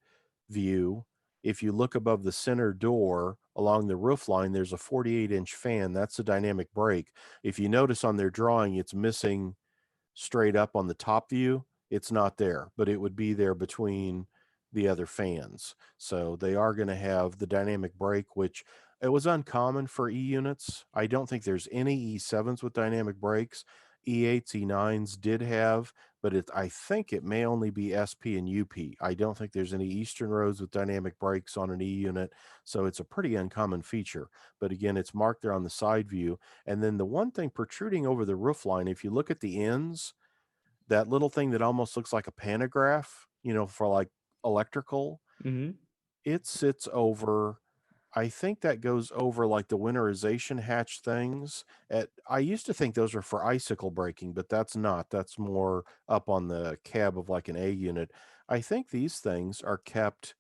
Speaker 1: view. If you look above the center door along the roof line, there's a 48-inch fan. That's a dynamic brake. If you notice on their drawing, it's missing straight up on the top view. It's not there, but it would be there between the other fans. So they are going to have the dynamic brake, which it was uncommon for E units. I don't think there's any E7s with dynamic brakes. E8s, E9s did have, but I think it may only be SP and UP. I don't think there's any Eastern roads with dynamic brakes on an E unit, so it's a pretty uncommon feature. But again, it's marked there on the side view. And then the one thing protruding over the roof line, if you look at the ends, that little thing that almost looks like a pantograph, for like electrical,
Speaker 2: Mhm.
Speaker 1: it sits over. I think that goes over like the winterization hatch things. I used to think those were for icicle braking, but that's not. That's more up on the cab of like an A unit. I think these things are kept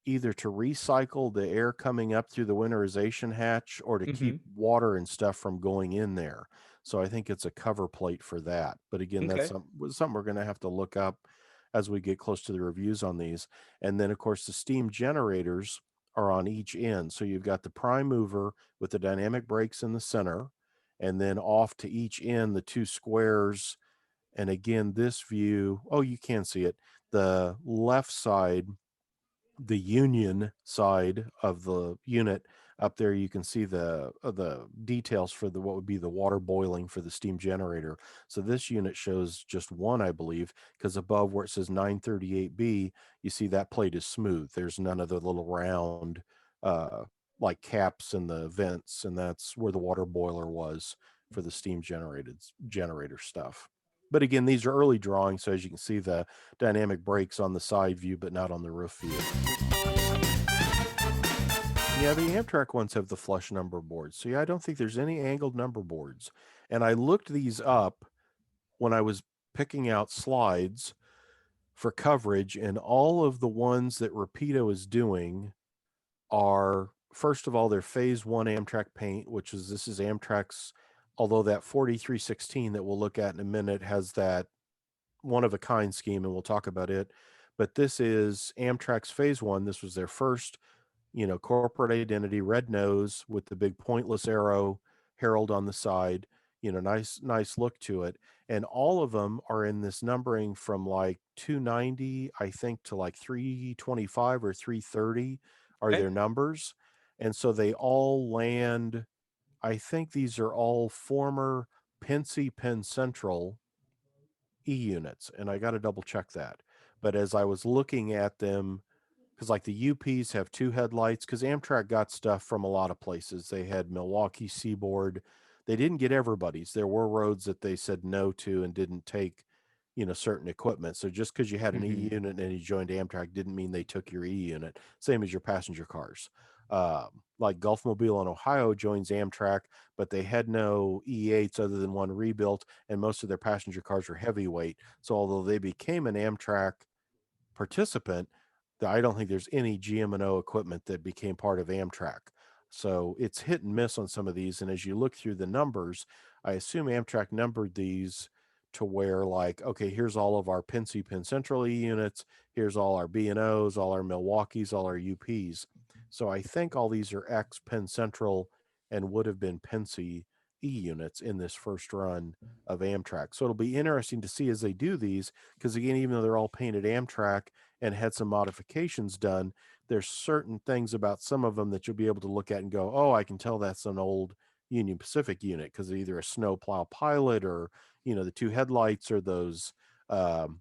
Speaker 1: either to recycle the air coming up through the winterization hatch or to keep
Speaker 2: Mhm.
Speaker 1: water and stuff from going in there. So I think it's a cover plate for that. But again, that's
Speaker 2: Okay.
Speaker 1: something we're going to have to look up as we get close to the reviews on these. And then, of course, the steam generators are on each end. So you've got the prime mover with the dynamic brakes in the center, and then off to each end, the two squares. And again, this view, oh, you can see it. The left side, the union side of the unit up there, you can see the details for the what would be the water boiling for the steam generator. So this unit shows just one, I believe, because above where it says 938B, you see that plate is smooth. There's none of the little round uh like caps in the vents, and that's where the water boiler was for the steam generator stuff. But again, these are early drawings, so as you can see, the dynamic brakes on the side view, but not on the roof view. Yeah, the Amtrak ones have the flush number boards. So yeah, I don't think there's any angled number boards. And I looked these up when I was picking out slides for coverage, and all of the ones that Rapido is doing are, first of all, they're phase one Amtrak paint, this is Amtrak's, although that 4316 that we'll look at in a minute has that one of a kind scheme, and we'll talk about it. But this is Amtrak's phase one. This was their first, corporate identity, red nose with the big pointless arrow herald on the side, nice look to it. And all of them are in this numbering from like 290, I think, to like 325 or 330 are
Speaker 2: Okay.
Speaker 1: their numbers. And so they all land, I think these are all former Penn Central E units, and I got to double check that. But as I was looking at them, because like the UPs have two headlights, because Amtrak got stuff from a lot of places. They had Milwaukee Seaboard. They didn't get everybody's. There were roads that they said no to and didn't take, certain equipment. So just because you had an E
Speaker 2: Mhm.
Speaker 1: unit and you joined Amtrak didn't mean they took your E unit. Same as your passenger cars. Like Gulfmobile in Ohio joins Amtrak, but they had no E8s other than one rebuilt, and most of their passenger cars were heavyweight. So although they became an Amtrak participant, I don't think there's any GM&O equipment that became part of Amtrak. So it's hit and miss on some of these. And as you look through the numbers, I assume Amtrak numbered these to where, like, okay, here's all of our Penn Central E units, here's all our B&Os, all our Milwaukees, all our UPs. So I think all these are ex Penn Central and would have been Pennsy E units in this first run of Amtrak. So it'll be interesting to see as they do these, because again, even though they're all painted Amtrak and had some modifications done, there's certain things about some of them that you'll be able to look at and go, oh, I can tell that's an old Union Pacific unit because either a snowplow pilot or, the two headlights or those um,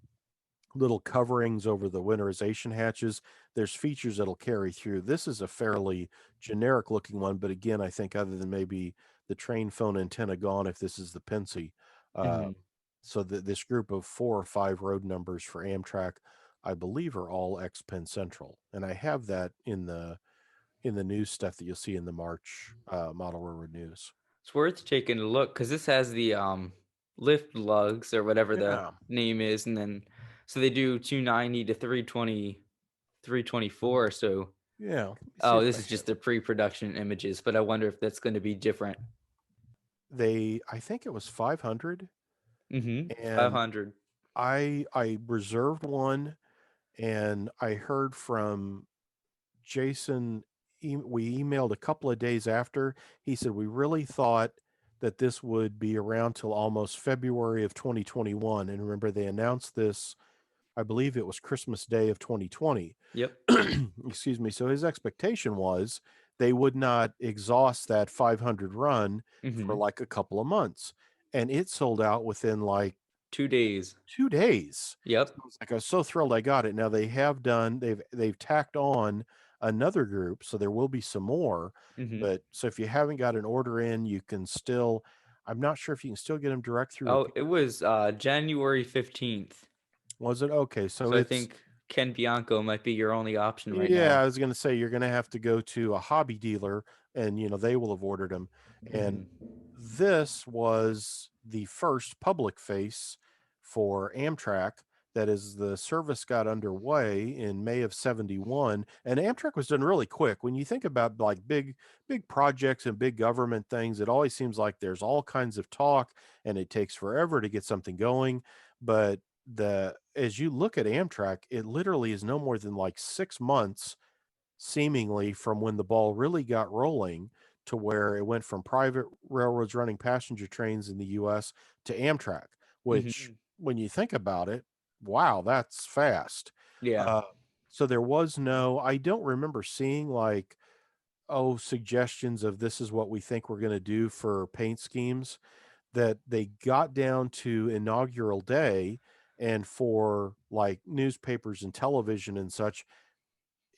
Speaker 1: little coverings over the winterization hatches. There's features that'll carry through. This is a fairly generic looking one, but again, I think other than maybe the train phone antenna gone, if this is the Pensy, uh,
Speaker 2: Mhm.
Speaker 1: so this group of 4 or 5 road numbers for Amtrak, I believe, are all ex Penn Central, and I have that in the news stuff that you'll see in the March model railroad news.
Speaker 2: It's worth taking a look because this has the lift lugs or whatever the
Speaker 1: Yeah,
Speaker 2: name is, and then so they do 290 to 320, 324. So
Speaker 1: yeah. Let me see
Speaker 2: oh,
Speaker 1: if
Speaker 2: this
Speaker 1: I
Speaker 2: is just
Speaker 1: have.
Speaker 2: the pre-production images, but I wonder if that's going to be different.
Speaker 1: I think it was 500,
Speaker 2: Mhm.
Speaker 1: and
Speaker 2: 500.
Speaker 1: I reserved one, and I heard from Jason we emailed a couple of days after. He said, we really thought that this would be around till almost February of 2021. And remember, they announced this, I believe it was Christmas Day of 2020.
Speaker 2: Yep.
Speaker 1: Excuse me. So his expectation was they would not exhaust that 500 run for
Speaker 2: Mhm.
Speaker 1: like a couple of months. And it sold out within like
Speaker 2: 2 days.
Speaker 1: 2 days. So
Speaker 2: Yep.
Speaker 1: it's like I was so thrilled I got it. Now they've tacked on another group, so there will be some more.
Speaker 2: Mhm.
Speaker 1: But so if you haven't got an order in, you can still. I'm not sure if you can still get them direct through
Speaker 2: Oh, it
Speaker 1: Rapido.
Speaker 2: was, January 15th.
Speaker 1: Was it okay? So
Speaker 2: So I
Speaker 1: it's
Speaker 2: think Ken Bianco might be your only option right
Speaker 1: yeah.
Speaker 2: now.
Speaker 1: I was going to say you're going to have to go to a hobby dealer, and they will have ordered them. And
Speaker 2: Mhm.
Speaker 1: this was the first public face for Amtrak. That is, the service got underway in May of 71, and Amtrak was done really quick. When you think about like big projects and big government things, it always seems like there's all kinds of talk and it takes forever to get something going. But the as you look at Amtrak, it literally is no more than like 6 months seemingly from when the ball really got rolling to where it went from private railroads running passenger trains in the US to Amtrak, which
Speaker 2: Mhm.
Speaker 1: when you think about it, wow, that's fast.
Speaker 2: Yeah.
Speaker 1: Uh, so there was no, I don't remember seeing like, oh, suggestions of this is what we think we're going to do for paint schemes that they got down to inaugural day. And for like newspapers and television and such,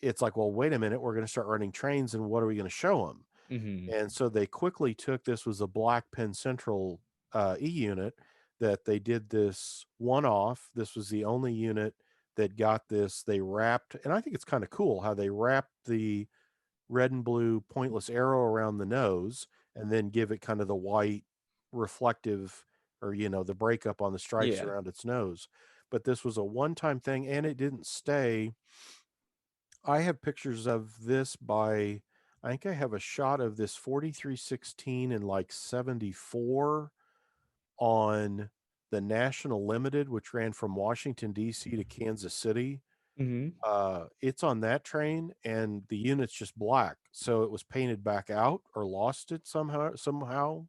Speaker 1: it's like, well, wait a minute, we're going to start running trains, and what are we going to show them?
Speaker 2: Mhm.
Speaker 1: And so they quickly took this was a Black Penn Central E unit that they did this one off. This was the only unit that got this. They wrapped, and I think it's kind of cool how they wrapped the red and blue pointless arrow around the nose and then give it kind of the white reflective or the breakup on the stripes
Speaker 2: Yeah.
Speaker 1: around its nose. But this was a one-time thing, and it didn't stay. I have pictures of this by, I think I have a shot of this 4316 in like 74 on the National Limited, which ran from Washington, D.C. to Kansas City.
Speaker 2: Mhm.
Speaker 1: It's on that train, and the unit's just black. So it was painted back out or lost it somehow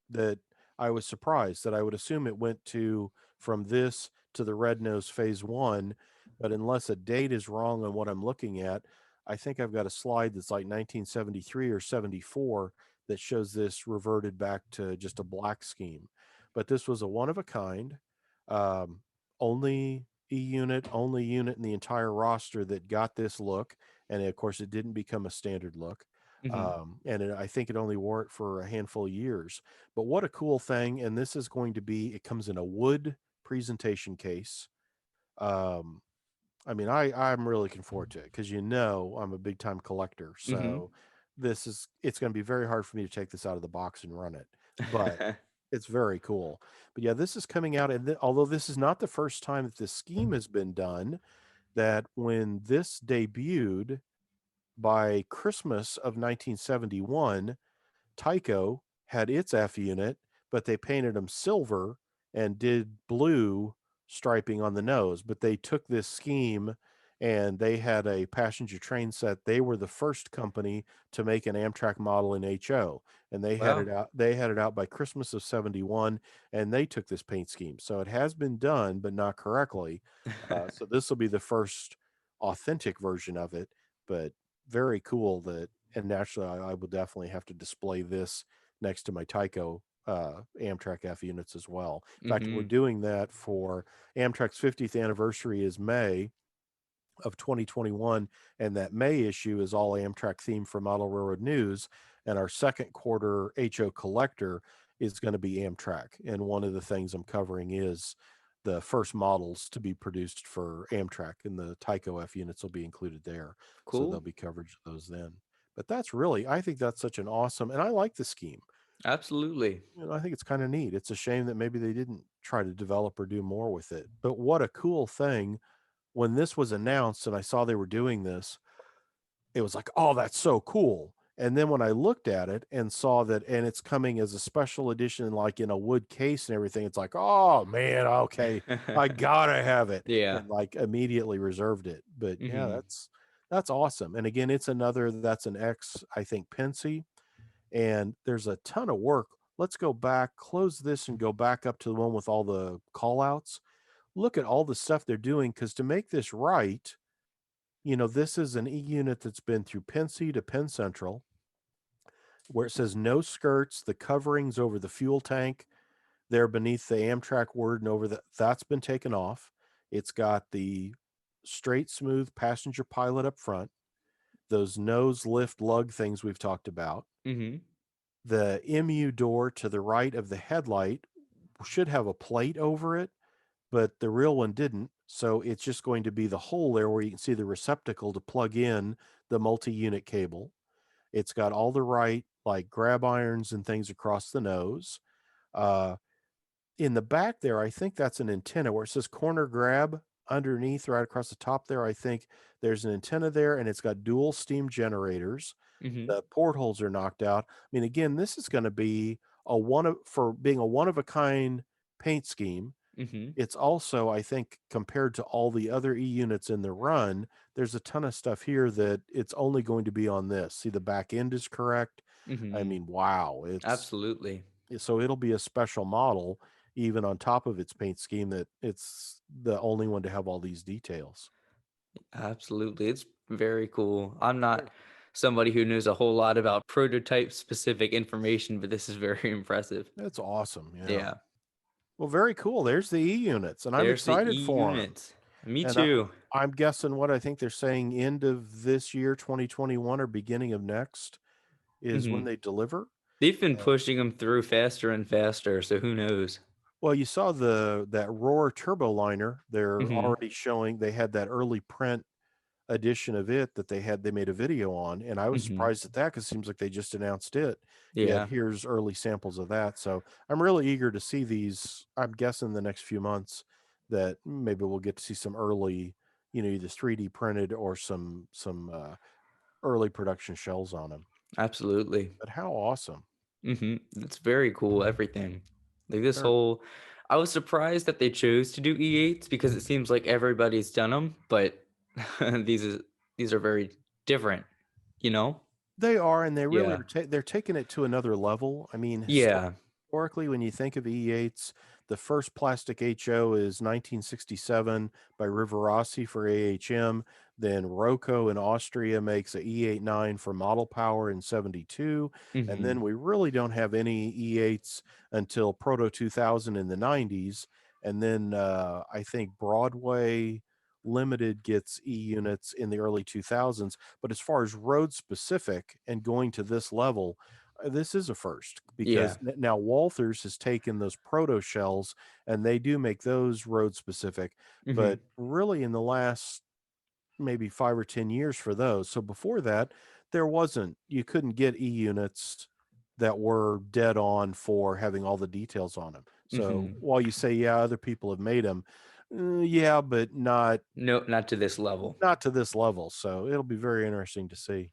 Speaker 1: that I was surprised that I would assume it went to from this to the Red Nose Phase 1, but unless a date is wrong on what I'm looking at, I think I've got a slide that's like 1973 or 74 that shows this reverted back to just a black scheme. But this was a one of a kind, um, only only unit in the entire roster that got this look, and of course, it didn't become a standard look.
Speaker 2: Mhm.
Speaker 1: I think it only wore it for a handful of years. But what a cool thing. And this is going to be, it comes in a wood presentation case. Um, I mean, I'm really looking forward to it because I'm a big time collector.
Speaker 2: Mhm.
Speaker 1: So it's going to be very hard for me to take this out of the box and run it, but it's very cool. But yeah, this is coming out. And although this is not the first time that this scheme has been done, that when this debuted by Christmas of 1971, Tyco had its F unit, but they painted them silver and did blue striping on the nose. But they took this scheme and they had a passenger train set. They were the first company to make an Amtrak model in HO, and they had
Speaker 2: Wow.
Speaker 1: it out. They had it out by Christmas of 71, and they took this paint scheme. So it has been done, but not correctly. So this will be the first authentic version of it, but very cool that and naturally, I will definitely have to display this next to my Tyco Amtrak F units as well. In fact, we're
Speaker 2: Mhm.
Speaker 1: doing that for Amtrak's 50th anniversary is May of 2021, and that May issue is all Amtrak themed for Model Railroad News, and our second quarter HO collector is going to be Amtrak. And one of the things I'm covering is the first models to be produced for Amtrak, and the Tyco F units will be included there. So there'll
Speaker 2: Cool.
Speaker 1: be coverage of those then. But I think that's such an awesome, and I like the scheme.
Speaker 2: Absolutely.
Speaker 1: I think it's kind of neat. It's a shame that maybe they didn't try to develop or do more with it. But what a cool thing when this was announced and I saw they were doing this, it was like, oh, that's so cool. And then when I looked at it and saw that, and it's coming as a special edition, like in a wood case and everything, it's like, oh man, okay, I gotta have it,
Speaker 2: Yeah.
Speaker 1: and like immediately reserved it. But yeah,
Speaker 2: Mhm.
Speaker 1: That's awesome. And again, it's another that's an X, I think, Pensy, and there's a ton of work. Let's go back, close this, and go back up to the one with all the call outs. Look at all the stuff they're doing because to make this right, this is an E unit that's been through Pensy to Penn Central, where it says no skirts, the coverings over the fuel tank there beneath the Amtrak word and over that's been taken off. It's got the straight, smooth passenger pilot up front, those nose lift lug things we've talked about.
Speaker 2: Mm-hmm.
Speaker 1: The MU door to the right of the headlight should have a plate over it, but the real one didn't. So it's just going to be the hole there where you can see the receptacle to plug in the multi-unit cable. It's got all the right like grab irons and things across the nose. In the back there, I think that's an antenna where it says corner grab underneath right across the top there. I think there's an antenna there and it's got dual steam generators.
Speaker 2: Mm-hmm.
Speaker 1: The portholes are knocked out. I mean, again, this is going to be for being a one of a kind paint scheme.
Speaker 2: Mm-hmm.
Speaker 1: It's also, I think, compared to all the other E units in the run, there's a ton of stuff here that it's only going to be on this. See, the back end is correct. I
Speaker 2: Mm-hmm.
Speaker 1: mean, wow,
Speaker 2: Absolutely.
Speaker 1: so it'll be a special model, even on top of its paint scheme, that it's the only one to have all these details.
Speaker 2: Absolutely. It's very cool. I'm
Speaker 1: Very-
Speaker 2: not somebody who knows a whole lot about prototype specific information, but this is very impressive.
Speaker 1: That's awesome. Yeah.
Speaker 2: Yeah.
Speaker 1: Well, very cool. There's the E units, and I'm
Speaker 2: There's the
Speaker 1: excited
Speaker 2: E
Speaker 1: for them.
Speaker 2: units. Me
Speaker 1: And
Speaker 2: too.
Speaker 1: I'm guessing what I think they're saying end of this year, 2021, or beginning of next is when
Speaker 2: Mm-hmm.
Speaker 1: they deliver.
Speaker 2: They've been
Speaker 1: And
Speaker 2: pushing them through faster and faster, so who knows?
Speaker 1: well, you saw that Roar turbo liner. They're
Speaker 2: Mm-hmm.
Speaker 1: already showing. They had that early print edition of it that they made a video on, and I was
Speaker 2: Mm-hmm.
Speaker 1: surprised at that because it seems like they just announced it. Yet
Speaker 2: Yeah.
Speaker 1: here's early samples of that. So I'm really eager to see these. I'm guessing the next few months that maybe we'll get to see some early, either 3D printed or some early production shells on them.
Speaker 2: Absolutely.
Speaker 1: But how awesome!
Speaker 2: It's very cool, everything. Like this
Speaker 1: Very-
Speaker 2: whole I was surprised that they chose to do E8s because it seems like everybody's done them, but these is these are very different, you know?
Speaker 1: They are, and they really
Speaker 2: Yeah.
Speaker 1: are. They're taking it to another level. I mean,
Speaker 2: Yeah.
Speaker 1: historically, when you think of E8s, the first plastic HO is 1967 by Rivarossi for AHM. Then Rocco in Austria makes a E89 for Model Power in 72. And
Speaker 2: Mhm.
Speaker 1: then we really don't have any E8s until Proto 2000 in the 90s. And then I think Broadway Limited gets E units in the early 2000s. But as far as road specific and going to this level, this is a first
Speaker 2: Yeah.
Speaker 1: because now Walthers has taken those proto shells and they do make those road specific,
Speaker 2: Mhm.
Speaker 1: but really in the last maybe 5 or 10 years for those. So before that, you couldn't get E units that were dead on for having all the details on them. So
Speaker 2: Mhm.
Speaker 1: while you say, yeah, other people have made them, yeah, but
Speaker 2: No, not to this level.
Speaker 1: not to this level. So it'll be very interesting to see.